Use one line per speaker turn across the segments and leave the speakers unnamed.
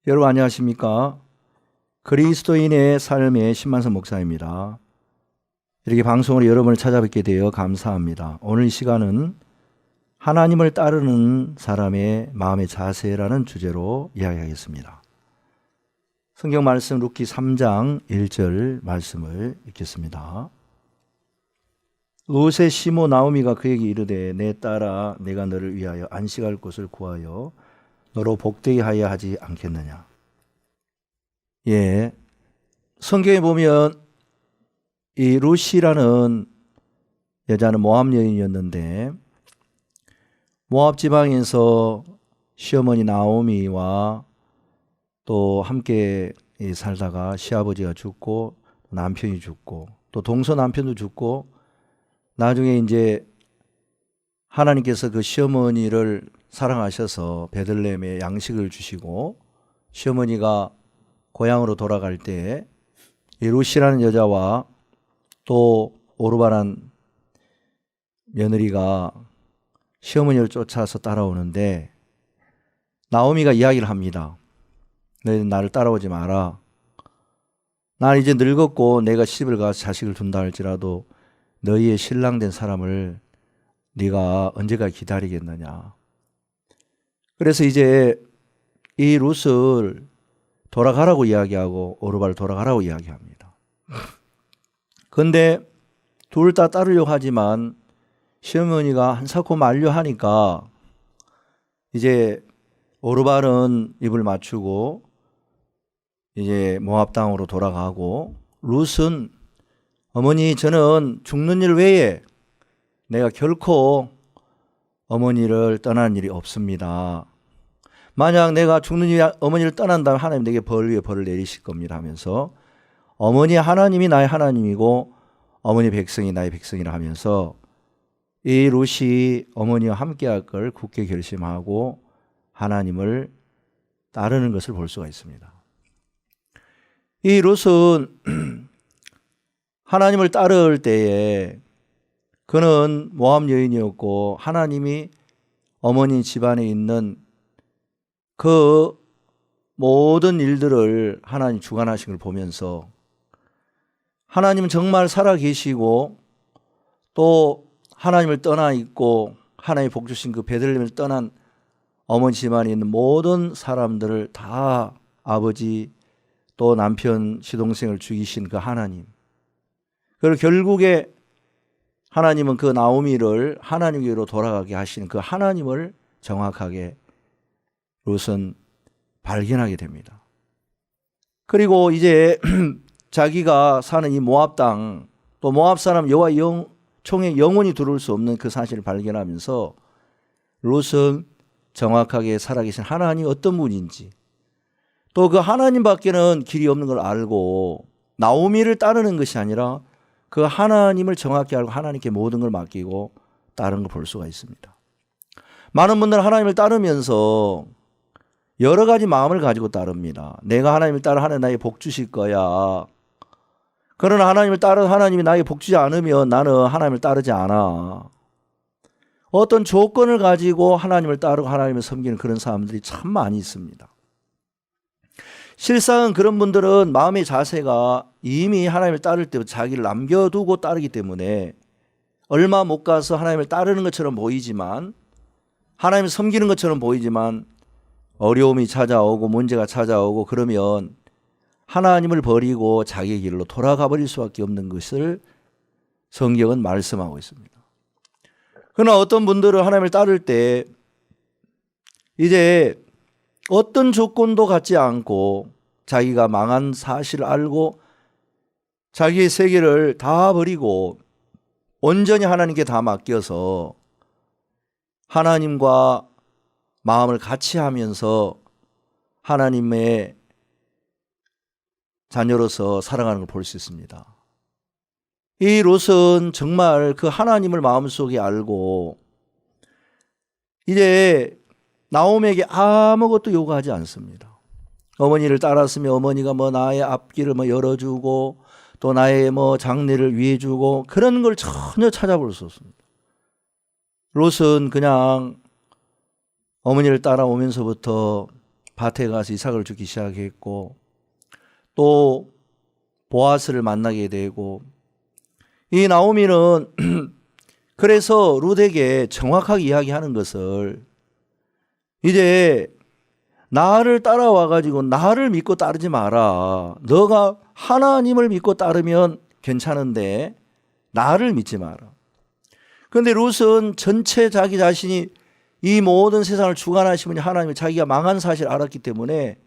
여러분 안녕하십니까? 그리스도인의 삶의 신만선 목사입니다. 이렇게 방송으로 여러분을 찾아뵙게 되어 감사합니다. 오늘 이 시간은 하나님을 따르는 사람의 마음의 자세라는 주제로 이야기하겠습니다. 성경 말씀 룻기 3장 1절 말씀을 읽겠습니다. 롯의 시모 나오미가 그에게 이르되 내 딸아 내가 너를 위하여 안식할 곳을 구하여 너로 복되게 하여 하지 않겠느냐. 성경에 보면 이 룻이라는 여자는 모압 여인이었는데 모압 지방에서 시어머니 나오미와 또 함께 살다가 시아버지가 죽고 남편이 죽고 또 동서 남편도 죽고 나중에 이제 하나님께서 그 시어머니를 사랑하셔서 베들레헴에 양식을 주시고 시어머니가 고향으로 돌아갈 때 이 룻이라는 여자와 또 오르바란 며느리가 시어머니를 쫓아서 따라오는데 나오미가 이야기를 합니다. 너희는 나를 따라오지 마라. 난 이제 늙었고 내가 시집을 가서 자식을 둔다 할지라도 너희의 신랑된 사람을 네가 언제까지 기다리겠느냐. 그래서 이제 이 룻을 돌아가라고 이야기하고 오르바를 돌아가라고 이야기합니다. 그런데 둘 다 따르려고 하지만 시어머니가 한사코 만류하니까 이제 오르발은 입을 맞추고 이제 모압 땅으로 돌아가고 룻은 어머니 저는 죽는 일 외에 내가 결코 어머니를 떠나는 일이 없습니다. 만약 내가 죽는 일이 어머니를 떠난다면 하나님 내게 벌 위에 벌을 내리실 겁니다 하면서 어머니 하나님이 나의 하나님이고 어머니 백성이 나의 백성이라 하면서 이 룻이 어머니와 함께할 걸 굳게 결심하고 하나님을 따르는 것을 볼 수가 있습니다. 이 룻은 하나님을 따를 때에 그는 모압 여인이었고 하나님이 어머니 집안에 있는 그 모든 일들을 하나님 주관하신 걸 보면서 하나님은 정말 살아계시고 또 하나님을 떠나 있고 하나님이 복 주신 그 베들레헴을 떠난 어머니 집안에 있는 모든 사람들을 다 아버지 또 남편 시동생을 죽이신 그 하나님. 그리고 결국에 하나님은 그 나오미를 하나님께로 돌아가게 하시는 그 하나님을 정확하게 룻은 발견하게 됩니다. 그리고 이제 자기가 사는 이 모압 땅, 또 모압 사람 여호와 총에 영원히 들어올 수 없는 그 사실을 발견하면서 룻은 정확하게 살아계신 하나님이 어떤 분인지 또 그 하나님밖에는 길이 없는 걸 알고 나오미를 따르는 것이 아니라 그 하나님을 정확히 알고 하나님께 모든 걸 맡기고 따르는 걸 볼 수가 있습니다. 많은 분들은 하나님을 따르면서 여러 가지 마음을 가지고 따릅니다. 내가 하나님을 따라 하나님 나에게 복 주실 거야. 그러나 하나님을 따라 하나님이 나에게 복 주지 않으면 나는 하나님을 따르지 않아. 어떤 조건을 가지고 하나님을 따르고 하나님을 섬기는 그런 사람들이 참 많이 있습니다. 실상 그런 분들은 마음의 자세가 이미 하나님을 따를 때 자기를 남겨두고 따르기 때문에 얼마 못 가서 하나님을 따르는 것처럼 보이지만 하나님을 섬기는 것처럼 보이지만 어려움이 찾아오고 문제가 찾아오고 그러면 하나님을 버리고 자기 길로 돌아가 버릴 수밖에 없는 것을 성경은 말씀하고 있습니다. 그러나 어떤 분들은 하나님을 따를 때 이제 어떤 조건도 갖지 않고 자기가 망한 사실을 알고 자기의 세계를 다 버리고 온전히 하나님께 다 맡겨서 하나님과 마음을 같이 하면서 하나님의 자녀로서 살아가는 걸 볼 수 있습니다. 이 롯은 정말 그 하나님을 마음속에 알고 이제 나오미에게 아무것도 요구하지 않습니다. 어머니를 따랐으면 어머니가 나의 앞길을 열어주고 또 나의 장례를 위해주고 그런 걸 전혀 찾아볼 수 없습니다. 롯은 그냥 어머니를 따라오면서부터 밭에 가서 이삭을 주기 시작했고 또 보아스를 만나게 되고 이 나오미는 그래서 룻에게 정확하게 이야기하는 것을 이제 나를 따라와 가지고 나를 믿고 따르지 마라. 너가 하나님을 믿고 따르면 괜찮은데 나를 믿지 마라. 그런데 룻은 전체 자기 자신이 이 모든 세상을 주관하시는 분이 하나님을 자기가 망한 사실을 알았기 때문에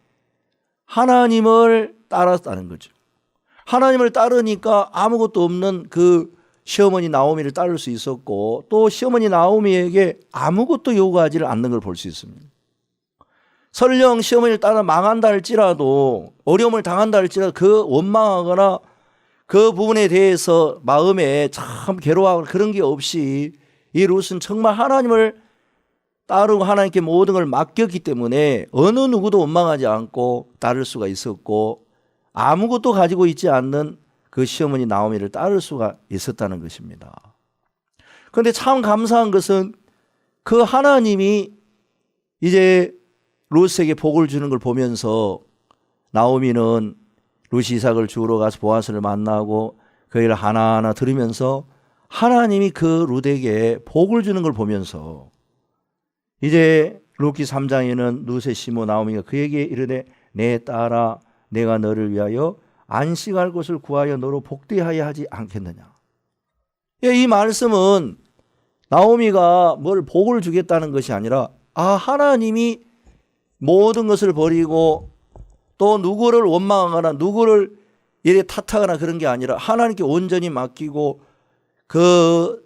하나님을 따랐다는 거죠. 하나님을 따르니까 아무것도 없는 그 시어머니 나오미를 따를 수 있었고 또 시어머니 나오미에게 아무것도 요구하지를 않는 걸 볼 수 있습니다. 설령 시어머니를 따라 망한다 할지라도 어려움을 당한다 할지라도 그 원망하거나 그 부분에 대해서 마음에 참 괴로워하고 그런 게 없이 이 룻은 정말 하나님을 따르고 하나님께 모든 걸 맡겼기 때문에 어느 누구도 원망하지 않고 따를 수가 있었고 아무것도 가지고 있지 않는 그 시어머니 나오미를 따를 수가 있었다는 것입니다. 그런데 참 감사한 것은 그 하나님이 이제 룻에게 복을 주는 걸 보면서 나오미는 룻이 이삭을 주우러 가서 보아스를 만나고 그 일을 하나하나 들으면서 하나님이 그 룻에게 복을 주는 걸 보면서 이제 룻기 3장에는 룻의 시모 나오미가 그에게 이르되 내 딸아 내가 너를 위하여 안식할 곳을 구하여 너로 복되하여 하지 않겠느냐. 이 말씀은 나오미가 뭘 복을 주겠다는 것이 아니라 하나님이 모든 것을 버리고 또 누구를 원망하거나 누구를 이래 탓하거나 그런 게 아니라 하나님께 온전히 맡기고 그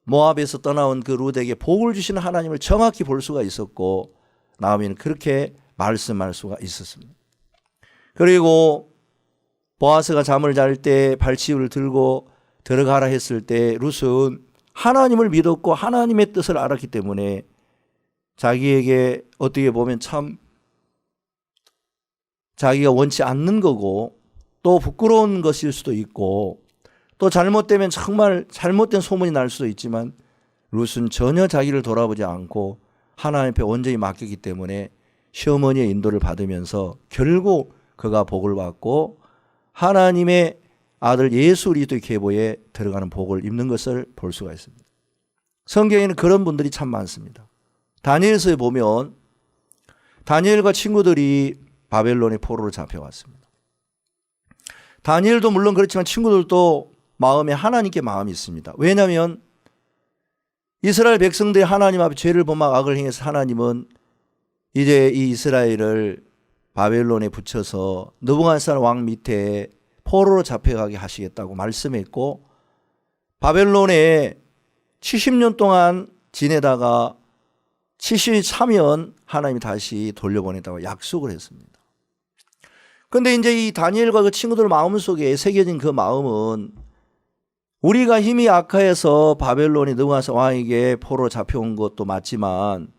모압에서 떠나온 그 룻에게 복을 주시는 하나님을 정확히 볼 수가 있었고 나오미는 그렇게 말씀할 수가 있었습니다. 그리고 보아스가 잠을 잘 때 발치우를 들고 들어가라 했을 때 룻은 하나님을 믿었고 하나님의 뜻을 알았기 때문에 자기에게 어떻게 보면 참 자기가 원치 않는 거고 또 부끄러운 것일 수도 있고 또 잘못되면 정말 잘못된 소문이 날 수도 있지만 룻은 전혀 자기를 돌아보지 않고 하나님 앞에 온전히 맡겼기 때문에 시어머니의 인도를 받으면서 결국 그가 복을 받고 하나님의 아들 예수 그리스도의 계보에 들어가는 복을 입는 것을 볼 수가 있습니다. 성경에는 그런 분들이 참 많습니다. 다니엘서에 보면 다니엘과 친구들이 바벨론의 포로로 잡혀왔습니다. 다니엘도 물론 그렇지만 친구들도 마음에 하나님께 마음이 있습니다. 왜냐하면 이스라엘 백성들이 하나님 앞에 죄를 범하고 악을 행해서 하나님은 이제 이 이스라엘을 바벨론에 붙여서 느부갓네살 왕 밑에 포로로 잡혀가게 하시겠다고 말씀했고 바벨론에 70년 동안 지내다가 70이 차면 하나님이 다시 돌려보냈다고 약속을 했습니다. 그런데 이제 이 다니엘과 그 친구들 마음속에 새겨진 그 마음은 우리가 힘이 약해서 바벨론이 느부갓네살 왕에게 포로로 잡혀온 것도 맞지만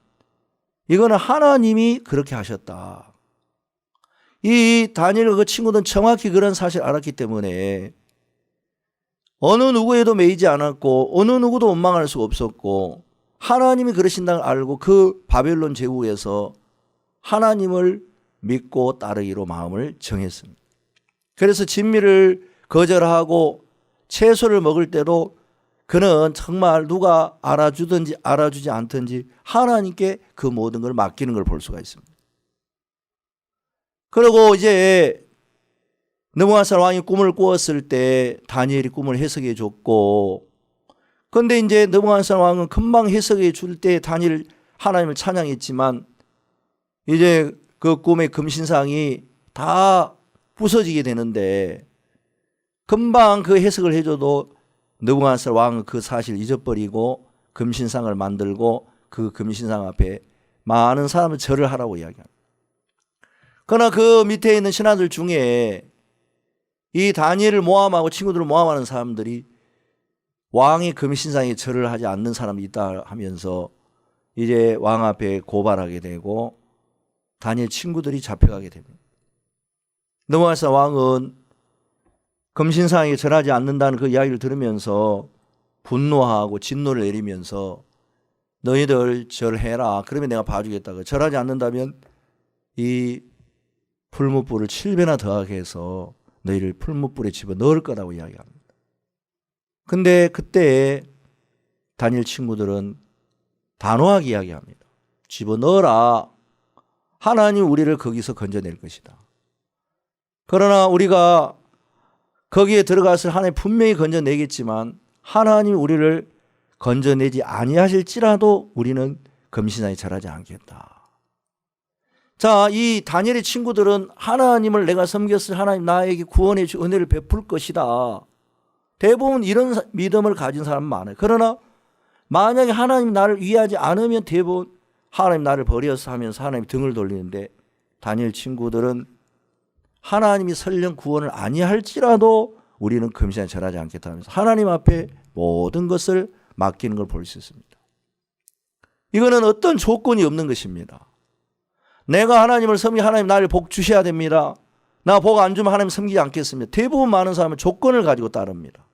이거는 하나님이 그렇게 하셨다. 이 다니엘과 그 친구들은 정확히 그런 사실을 알았기 때문에 어느 누구에도 매이지 않았고 어느 누구도 원망할 수가 없었고 하나님이 그러신다는 걸 알고 그 바벨론 제국에서 하나님을 믿고 따르기로 마음을 정했습니다. 그래서 진미를 거절하고 채소를 먹을 때도 그는 정말 누가 알아주든지 알아주지 않든지 하나님께 그 모든 걸 맡기는 걸 볼 수가 있습니다. 그리고 이제 느부갓네살 왕이 꿈을 꾸었을 때 다니엘이 꿈을 해석해 줬고 그런데 이제 느부갓네살 왕은 금방 해석해 줄 때 다니엘 하나님을 찬양했지만 이제 그 꿈의 금신상이 다 부서지게 되는데 금방 그 해석을 해줘도 느부갓네살 왕은 그 사실을 잊어버리고 금신상을 만들고 그 금신상 앞에 많은 사람을 절을 하라고 이야기합니다. 그러나 그 밑에 있는 신하들 중에 이 다니엘을 모함하고 친구들을 모함하는 사람들이 왕의 금신상에 절을 하지 않는 사람이 있다 하면서 이제 왕 앞에 고발하게 되고 다니엘 친구들이 잡혀가게 됩니다. 느부갓네살 왕은 금신상에 절하지 않는다는 그 이야기를 들으면서 분노하고 진노를 내리면서 너희들 절해라. 그러면 내가 봐주겠다고. 절하지 않는다면 이 풀무불을 7배나 더하게 해서 너희를 풀무불에 집어넣을 거라고 이야기합니다. 근데 그때 다니엘 친구들은 단호하게 이야기합니다. 집어넣어라. 하나님 우리를 거기서 건져낼 것이다. 그러나 우리가 거기에 들어가서 하나님 분명히 건져내겠지만 하나님 우리를 건져내지 아니하실지라도 우리는 금신하에 절하지 않겠다. 자, 이 다니엘의 친구들은 하나님을 내가 섬겼을 하나님 나에게 구원의 은혜를 베풀 것이다. 대부분 이런 믿음을 가진 사람은 많아요. 그러나 만약에 하나님 나를 위하지 않으면 대부분 하나님 나를 버려서 하면서 하나님 등을 돌리는데 다니엘 친구들은 하나님이 설령 구원을 아니할지라도 우리는 금신하에 절하지 않겠다 하면서 하나님 앞에 모든 것을 맡기는 걸 볼 수 있습니다. 이거는 어떤 조건이 없는 것입니다. 내가 하나님을 섬기 하나님 나를 복 주셔야 됩니다. 나 복 안 주면 하나님 섬기지 않겠습니다. 대부분 많은 사람은 조건을 가지고 따릅니다.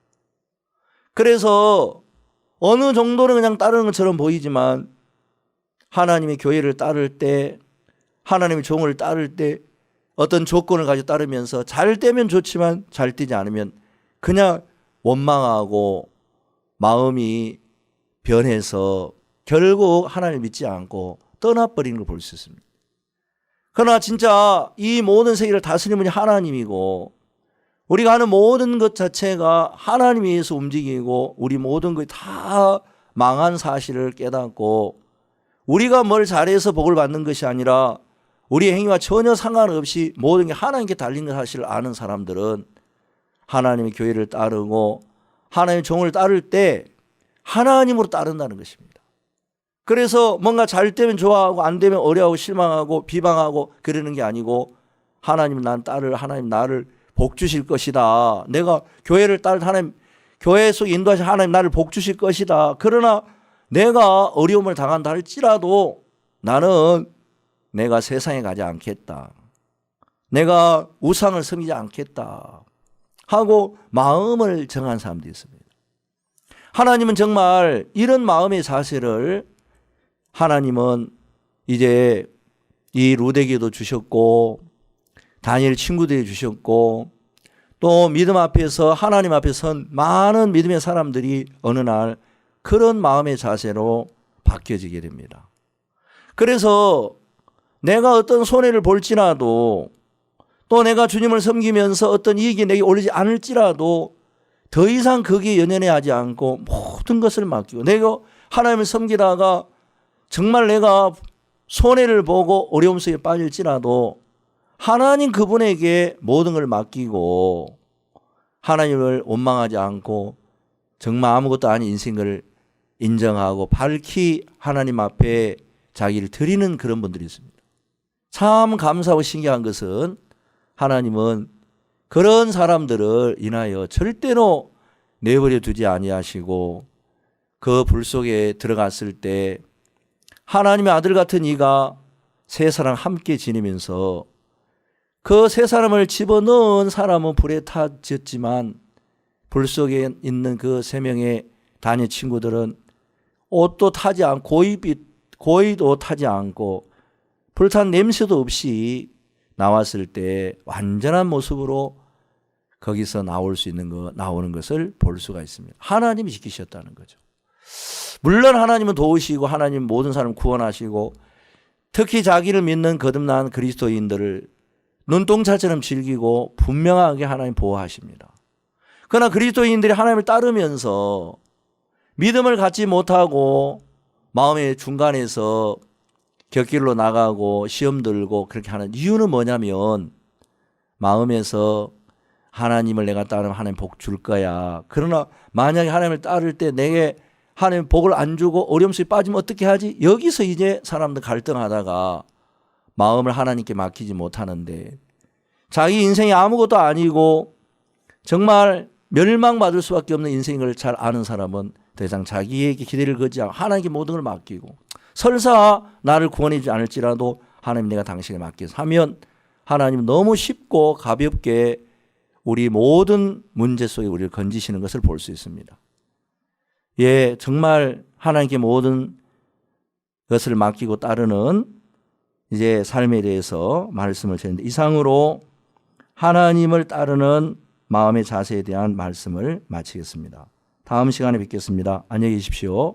그래서 어느 정도는 그냥 따르는 것처럼 보이지만 하나님의 교회를 따를 때 하나님의 종을 따를 때 어떤 조건을 가지고 따르면서 잘 되면 좋지만 잘 되지 않으면 그냥 원망하고 마음이 변해서 결국 하나님을 믿지 않고 떠나버리는 걸 볼 수 있습니다. 그러나 진짜 이 모든 세계를 다스리는 분이 하나님이고 우리가 하는 모든 것 자체가 하나님에 의해서 움직이고 우리 모든 것이 다 망한 사실을 깨닫고 우리가 뭘 잘해서 복을 받는 것이 아니라 우리의 행위와 전혀 상관없이 모든 게 하나님께 달린 사실을 아는 사람들은 하나님의 교회를 따르고 하나님의 종을 따를 때 하나님으로 따른다는 것입니다. 그래서 뭔가 잘 되면 좋아하고 안 되면 어려워하고 실망하고 비방하고 그러는 게 아니고 하나님 난 따를 하나님 나를 복 주실 것이다. 내가 교회를 따를 하나님 교회 속에 인도하신 하나님 나를 복 주실 것이다. 그러나 내가 어려움을 당한다 할지라도 나는 내가 세상에 가지 않겠다. 내가 우상을 섬기지 않겠다. 하고 마음을 정한 사람도 있습니다. 하나님은 정말 이런 마음의 자세를 하나님은 이제 이 루데기도 주셨고 다니엘 친구들이 주셨고 또 믿음 앞에서 하나님 앞에 선 많은 믿음의 사람들이 어느 날 그런 마음의 자세로 바뀌어지게 됩니다. 그래서 내가 어떤 손해를 볼지라도 또 내가 주님을 섬기면서 어떤 이익이 내게 오르지 않을지라도 더 이상 거기에 연연해하지 않고 모든 것을 맡기고 내가 하나님을 섬기다가 정말 내가 손해를 보고 어려움 속에 빠질지라도 하나님 그분에게 모든 걸 맡기고 하나님을 원망하지 않고 정말 아무것도 아닌 인생을 인정하고 밝히 하나님 앞에 자기를 드리는 그런 분들이 있습니다. 참 감사하고 신기한 것은 하나님은 그런 사람들을 인하여 절대로 내버려 두지 아니하시고 그 불 속에 들어갔을 때 하나님의 아들 같은 이가 세 사람 함께 지내면서 그 세 사람을 집어넣은 사람은 불에 타졌지만 불 속에 있는 그 세 명의 다니엘 친구들은 옷도 타지 않고 고이도 타지 않고 불탄 냄새도 없이 나왔을 때 완전한 모습으로 거기서 나오는 것을 볼 수가 있습니다. 하나님이 지키셨다는 거죠. 물론 하나님은 도우시고 하나님 모든 사람을 구원하시고 특히 자기를 믿는 거듭난 그리스도인들을 눈동자처럼 즐기고 분명하게 하나님 보호하십니다. 그러나 그리스도인들이 하나님을 따르면서 믿음을 갖지 못하고 마음의 중간에서 곁길로 나가고 시험 들고 그렇게 하는 이유는 뭐냐면 마음에서 하나님을 내가 따르면 하나님 복 줄 거야. 그러나 만약에 하나님을 따를 때 내게 하나님 복을 안 주고 어려움 속에 빠지면 어떻게 하지? 여기서 이제 사람들 갈등하다가 마음을 하나님께 맡기지 못하는데 자기 인생이 아무것도 아니고 정말 멸망받을 수밖에 없는 인생을 잘 아는 사람은 더 이상 자기에게 기대를 걸지 않고 하나님께 모든 걸 맡기고 설사 나를 구원해 주지 않을지라도 하나님 내가 당신에게 맡겨서 하면 하나님은 너무 쉽고 가볍게 우리 모든 문제 속에 우리를 건지시는 것을 볼 수 있습니다. 예, 정말 하나님께 모든 것을 맡기고 따르는 이제 삶에 대해서 말씀을 드렸는데 이상으로 하나님을 따르는 마음의 자세에 대한 말씀을 마치겠습니다. 다음 시간에 뵙겠습니다. 안녕히 계십시오.